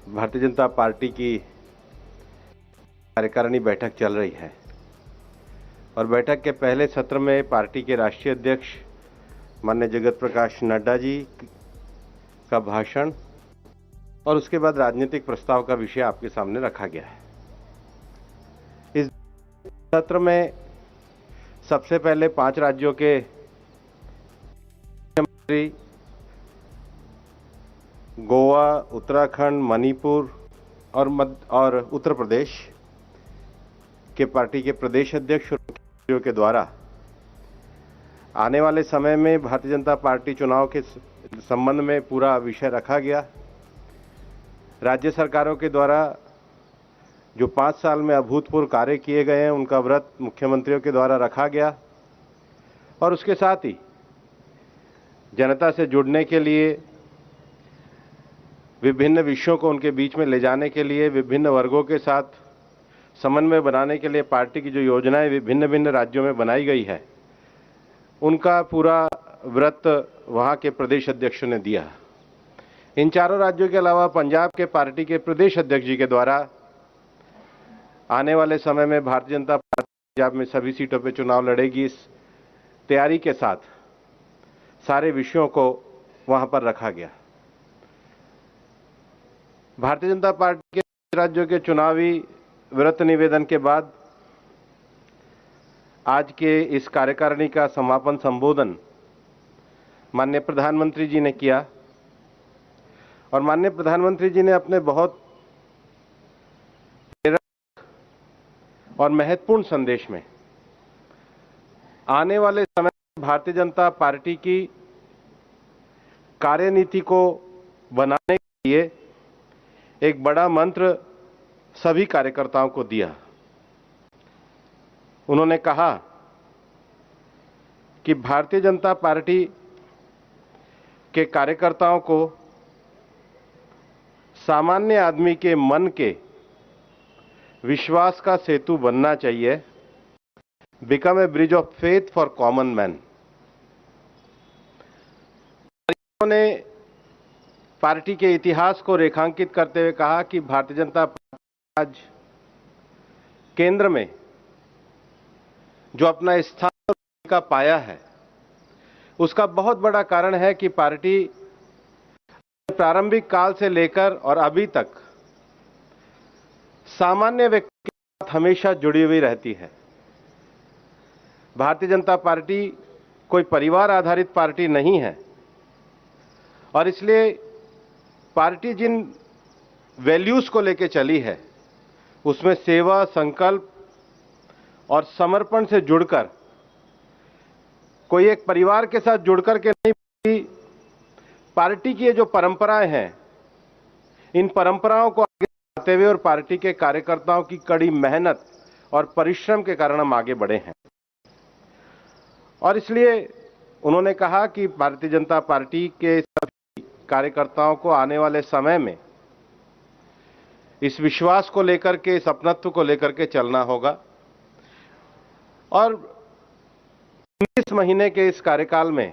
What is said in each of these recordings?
Bharatiya Janata party की कार्यकारिणी बैठक चल रही है और बैठक के पहले सत्र में पार्टी के राष्ट्रीय अध्यक्ष माननीय जगत प्रकाश नड्डा जी का भाषण और उसके बाद राजनीतिक प्रस्ताव का विषय आपके सामने रखा गया है। इस सत्र में सबसे पहले 5 राज्यों के मुख्यमंत्री गोवा, उत्तराखंड, मणिपुर और उत्तर प्रदेश के पार्टी के प्रदेश अध्यक्ष और मुख्यमंत्रियों के द्वारा आने वाले समय में भारतीय जनता पार्टी चुनाव के संबंध में पूरा विषय रखा गया। राज्य सरकारों के द्वारा जो 5 साल में अभूतपूर्व कार्य किए गए हैं उनका व्रत मुख्यमंत्रियों के द्वारा रखा गया और उसके साथ ही जनता से जुड़ने के लिए, विभिन्न विषयों को उनके बीच में ले जाने के लिए, विभिन्न वर्गों के साथ समन्वय बनाने के लिए पार्टी की जो योजनाएं विभिन्न भिन्न राज्यों में बनाई गई है उनका पूरा व्रत वहां के प्रदेश अध्यक्षों ने दिया। इन चारों राज्यों के अलावा पंजाब के पार्टी के प्रदेश अध्यक्ष जी के द्वारा आने वाले समय में भारतीय जनता पार्टी पंजाब में सभी सीटों पर चुनाव लड़ेगी, इस तैयारी के साथ सारे विषयों को वहां पर रखा गया। भारतीय जनता पार्टी के राज्यों के चुनावी व्रत निवेदन के बाद आज के इस कार्यकारिणी का समापन संबोधन माननीय प्रधानमंत्री जी ने किया और माननीय प्रधानमंत्री जी ने अपने बहुत प्रेरक और महत्वपूर्ण संदेश में आने वाले समय में भारतीय जनता पार्टी की कार्यनीति को बनाने के लिए एक बड़ा मंत्र सभी कार्यकर्ताओं को दिया। उन्होंने कहा कि भारतीय जनता पार्टी के कार्यकर्ताओं को सामान्य आदमी के मन के विश्वास का सेतु बनना चाहिए, become a bridge of faith for common man. उन्होंने पार्टी के इतिहास को रेखांकित करते हुए कहा कि भारतीय जनता पार्टी आज केंद्र में जो अपना स्थान का पाया है उसका बहुत बड़ा कारण है कि पार्टी प्रारंभिक काल से लेकर और अभी तक सामान्य व्यक्ति के साथ हमेशा जुड़ी हुई रहती है। भारतीय जनता पार्टी कोई परिवार आधारित पार्टी नहीं है और इसलिए पार्टी जिन वैल्यूज को लेकर चली है उसमें सेवा, संकल्प और समर्पण से जुड़कर कोई एक परिवार के साथ जुड़कर के नहीं, पार्टी की ये जो परंपराएं हैं इन परंपराओं को आगे बढ़ाते हुए और पार्टी के कार्यकर्ताओं की कड़ी मेहनत और परिश्रम के कारण हम आगे बढ़े हैं। और इसलिए उन्होंने कहा कि भारतीय जनता पार्टी के सभी कार्यकर्ताओं को आने वाले समय में इस विश्वास को लेकर के, इस अपनत्व को लेकर के चलना होगा और 19 महीने के इस कार्यकाल में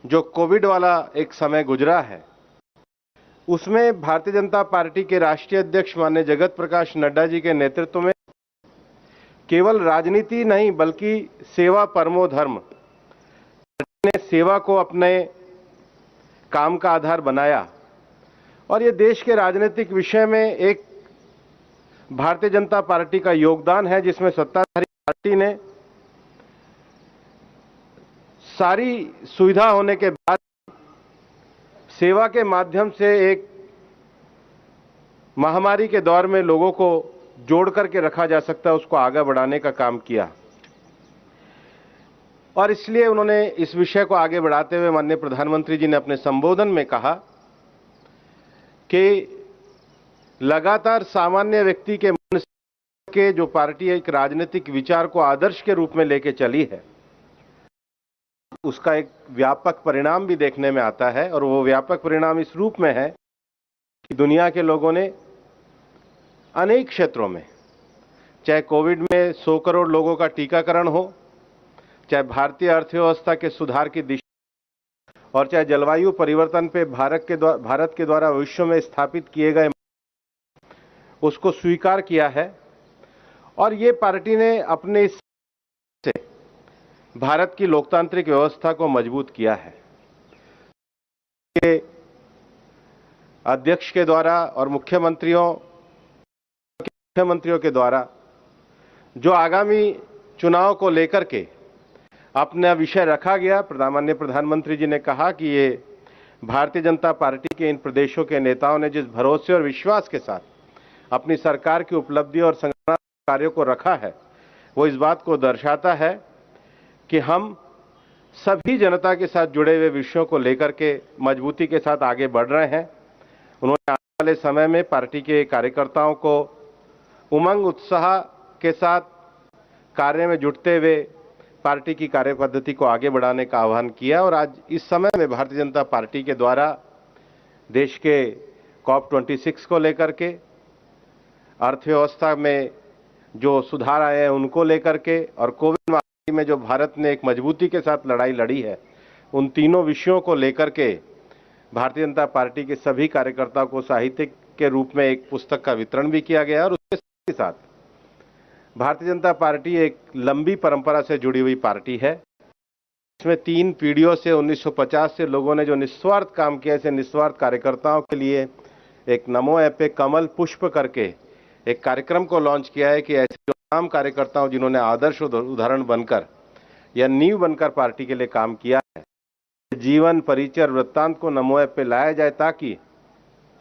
जो कोविड वाला एक समय गुजरा है उसमें भारतीय जनता पार्टी के राष्ट्रीय अध्यक्ष माननीय जगत प्रकाश नड्डा जी के नेतृत्व में केवल राजनीति नहीं बल्कि सेवा परमो धर्म, पार्टी ने सेवा को अपने काम का आधार बनाया और ये देश के राजनीतिक विषय में एक भारतीय जनता पार्टी का योगदान है जिसमें सत्ताधारी पार्टी ने सारी सुविधा होने के बाद सेवा के माध्यम से एक महामारी के दौर में लोगों को जोड़ करके रखा जा सकता है, उसको आगे बढ़ाने का काम किया। और इसलिए उन्होंने इस विषय को आगे बढ़ाते हुए माननीय प्रधानमंत्री जी ने अपने संबोधन में कहा कि लगातार सामान्य व्यक्ति के मन के जो पार्टी एक राजनीतिक विचार को आदर्श के रूप में लेके चली है उसका एक व्यापक परिणाम भी देखने में आता है और वो व्यापक परिणाम इस रूप में है कि दुनिया के लोगों ने अनेक क्षेत्रों में, चाहे कोविड में 100 करोड़ लोगों का टीकाकरण हो, चाहे भारतीय अर्थव्यवस्था के सुधार की दिशा और चाहे जलवायु परिवर्तन पे भारत के द्वारा विश्व में स्थापित किए गए उसको स्वीकार किया है और ये पार्टी ने अपने इस से भारत की लोकतांत्रिक व्यवस्था को मजबूत किया है। अध्यक्ष के द्वारा और मुख्यमंत्रियों के द्वारा जो आगामी चुनाव को लेकर के अपना विषय रखा गया, माननीय प्रधानमंत्री जी ने कहा कि ये भारतीय जनता पार्टी के इन प्रदेशों के नेताओं ने जिस भरोसे और विश्वास के साथ अपनी सरकार की उपलब्धि और संगठन कार्यों को रखा है, वो इस बात को दर्शाता है कि हम सभी जनता के साथ जुड़े हुए विषयों को लेकर के मजबूती के साथ आगे बढ़ रहे हैं। उन्होंने आने वाले समय में पार्टी के कार्यकर्ताओं को उमंग उत्साह के साथ कार्य में जुटते हुए पार्टी की कार्य पद्धति को आगे बढ़ाने का आह्वान किया और आज इस समय में भारतीय जनता पार्टी के द्वारा देश के COP26 को लेकर के, अर्थव्यवस्था में जो सुधार आए हैं उनको लेकर के और कोविड महामारी में जो भारत ने एक मजबूती के साथ लड़ाई लड़ी है, उन तीनों विषयों को लेकर के भारतीय जनता पार्टी के सभी कार्यकर्ताओं को साहित्य के रूप में एक पुस्तक का वितरण भी किया गया और उसके साथ भारतीय जनता पार्टी एक लंबी परंपरा से जुड़ी हुई पार्टी है। इसमें 3 पीढ़ियों से 1950 से लोगों ने जो निस्वार्थ काम किया, ऐसे निस्वार्थ कार्यकर्ताओं के लिए एक नमो ऐप पे कमल पुष्प करके एक कार्यक्रम को लॉन्च किया है कि ऐसे जो तमाम कार्यकर्ताओं जिन्होंने आदर्श उदाहरण बनकर या नींव बनकर पार्टी के लिए काम किया है, जीवन परिचय वृत्तांत को नमो ऐप पे लाया जाए ताकि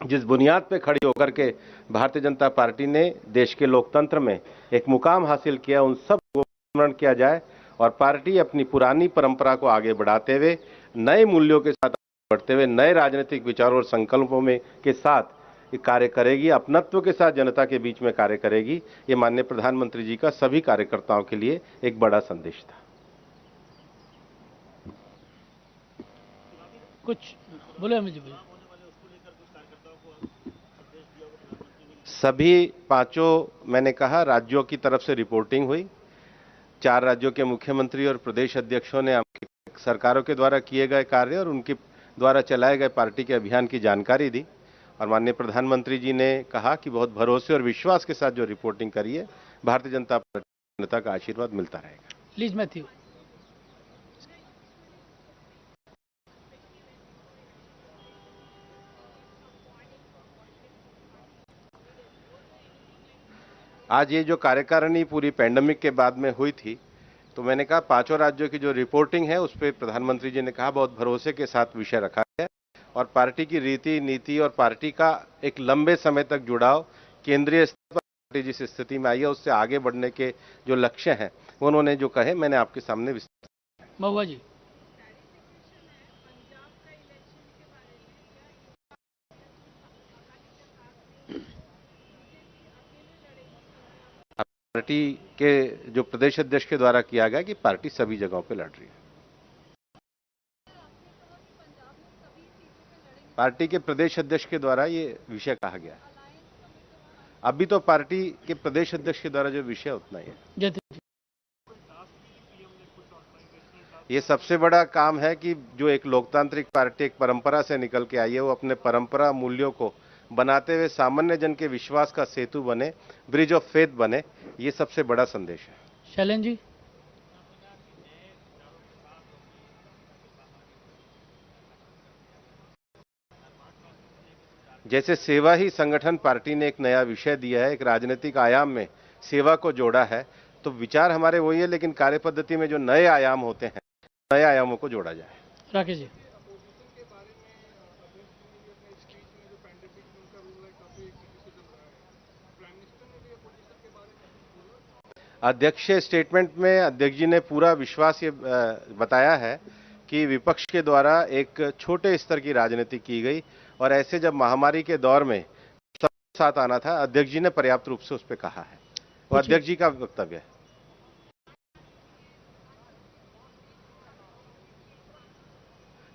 जिस बुनियाद पे खड़ी होकर के भारतीय जनता पार्टी ने देश के लोकतंत्र में एक मुकाम हासिल किया, उन सब को स्मरण किया जाए और पार्टी अपनी पुरानी परंपरा को आगे बढ़ाते हुए नए मूल्यों के साथ बढ़ते हुए नए राजनीतिक विचारों और संकल्पों में के साथ कार्य करेगी, अपनत्व के साथ जनता के बीच में कार्य करेगी। ये माननीय प्रधानमंत्री जी का सभी कार्यकर्ताओं के लिए एक बड़ा संदेश था। कुछ बोले अमित जी। सभी 5 मैंने कहा राज्यों की तरफ से रिपोर्टिंग हुई। 4 राज्यों के मुख्यमंत्री और प्रदेश अध्यक्षों ने सरकारों के द्वारा किए गए कार्य और उनके द्वारा चलाए गए पार्टी के अभियान की जानकारी दी और माननीय प्रधानमंत्री जी ने कहा कि बहुत भरोसे और विश्वास के साथ जो रिपोर्टिंग करी है, भारतीय जनता पार्टी जनता का आशीर्वाद मिलता रहेगा। Lease Matthew. आज ये जो कार्यकारिणी पूरी पैंडेमिक के बाद में हुई थी, तो मैंने कहा 5 राज्यों की जो रिपोर्टिंग है उस पर प्रधानमंत्री जी ने कहा बहुत भरोसे के साथ विषय रखा है और पार्टी की रीति नीति और पार्टी का एक लंबे समय तक जुड़ाव केंद्रीय स्तर पर पार्टी जिस स्थिति में आई है उससे आगे बढ़ने के जो लक्ष्य हैं उन्होंने जो कहे मैंने आपके सामने विस्तार। महुआ जी। पार्टी के जो प्रदेश अध्यक्ष के द्वारा किया गया कि पार्टी सभी जगहों पे लड़ रही है। पार्टी के प्रदेश अध्यक्ष के द्वारा ये विषय कहा गया है। अभी तो पार्टी के प्रदेश अध्यक्ष के द्वारा जो विषय उतना ही है। ये सबसे बड़ा काम है कि जो एक लोकतांत्रिक पार्टी एक परंपरा से निकल के आई है, वो अपने परंपरा मूल्यों को बनाते हुए सामान्य जन के विश्वास का सेतु बने, ब्रिज ऑफ फेथ बने, ये सबसे बड़ा संदेश है। शैलेंद्र जी। जैसे सेवा ही संगठन पार्टी ने एक नया विषय दिया है, एक राजनीतिक आयाम में सेवा को जोड़ा है, तो विचार हमारे वही है, लेकिन कार्य पद्धति में जो नए आयाम होते हैं, नए आयामों को जोड़ा जाए। राकेश जी। अध्यक्ष स्टेटमेंट में अध्यक्ष जी ने पूरा विश्वास ये बताया है कि विपक्ष के द्वारा एक छोटे स्तर की राजनीति की गई और ऐसे जब महामारी के दौर में सबके साथ आना था, अध्यक्ष जी ने पर्याप्त रूप से उस पर कहा है। वो अध्यक्ष जी का वक्तव्य है।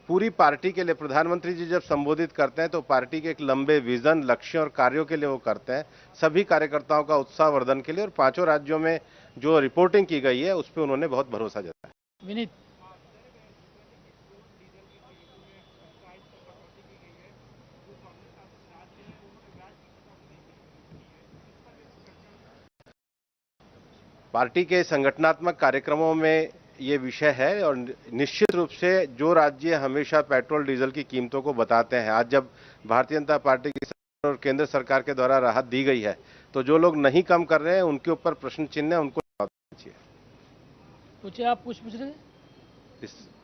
पूरी पार्टी के लिए प्रधानमंत्री जी जब संबोधित करते हैं तो पार्टी के एक लंबे विजन, लक्ष्य और कार्यों के लिए वो करते हैं, सभी कार्यकर्ताओं का उत्साहवर्धन के लिए, और 5 राज्यों में जो रिपोर्टिंग की गई है उस पर उन्होंने बहुत भरोसा जताया। विनीत। पार्टी के संगठनात्मक कार्यक्रमों में ये विषय है और निश्चित रूप से जो राज्य हमेशा पेट्रोल डीजल की कीमतों को बताते हैं, आज जब भारतीय जनता पार्टी की सरकार और केंद्र सरकार के द्वारा राहत दी गई है, तो जो लोग नहीं कम कर रहे हैं उनके ऊपर प्रश्न चिन्ह है, उनको जवाब देना चाहिए। पूछिए, आप पूछ रहे थे? इस-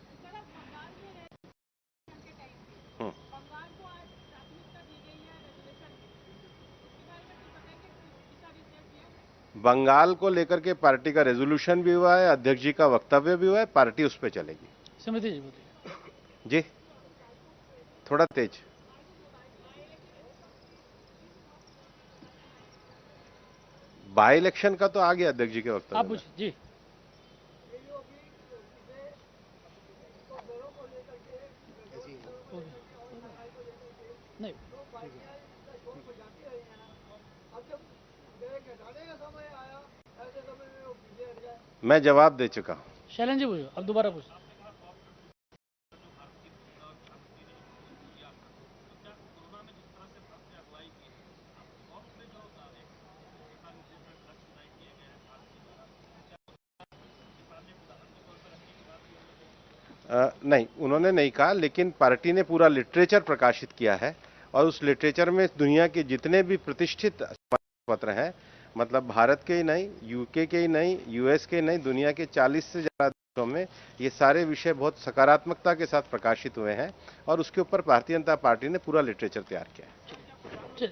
बंगाल को लेकर के पार्टी का रेजोल्यूशन भी हुआ है, अध्यक्ष जी का वक्तव्य भी हुआ है, पार्टी उस पर चलेगी। समिति जी बोलिए। जी, थोड़ा तेज। बाई इलेक्शन का तो आ गया अध्यक्ष जी के वक्तव्य आप में। पूछिए जी। ओके। नहीं, मैं जवाब दे चुका हूं। शैलेंद्र जी पूछो, अब दोबारा पूछो। नहीं, उन्होंने नहीं कहा, लेकिन पार्टी ने पूरा लिटरेचर प्रकाशित किया है और उस लिटरेचर में दुनिया के जितने भी प्रतिष्ठित पत्र हैं, मतलब भारत के ही नहीं, यूके के ही नहीं, यूएस के ही नहीं, दुनिया के 40 से ज्यादा देशों में ये सारे विषय बहुत सकारात्मकता के साथ प्रकाशित हुए हैं और उसके ऊपर भारतीय जनता पार्टी ने पूरा लिटरेचर तैयार किया है। चल।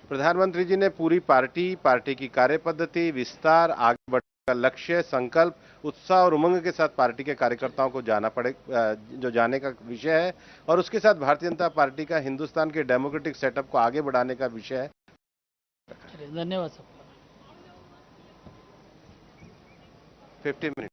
प्रधानमंत्री जी ने पूरी पार्टी की कार्यपद्धति, विस्तार, आगे बढ़ने का लक्ष्य, संकल्प, उत्साह और उमंग के साथ पार्टी के कार्यकर्ताओं को जो जाने का विषय है और उसके साथ भारतीय जनता पार्टी का हिंदुस्तान के डेमोक्रेटिक सेटअप को आगे बढ़ाने का विषय है। चलिए, धन्यवाद सबका। 50 मिनट।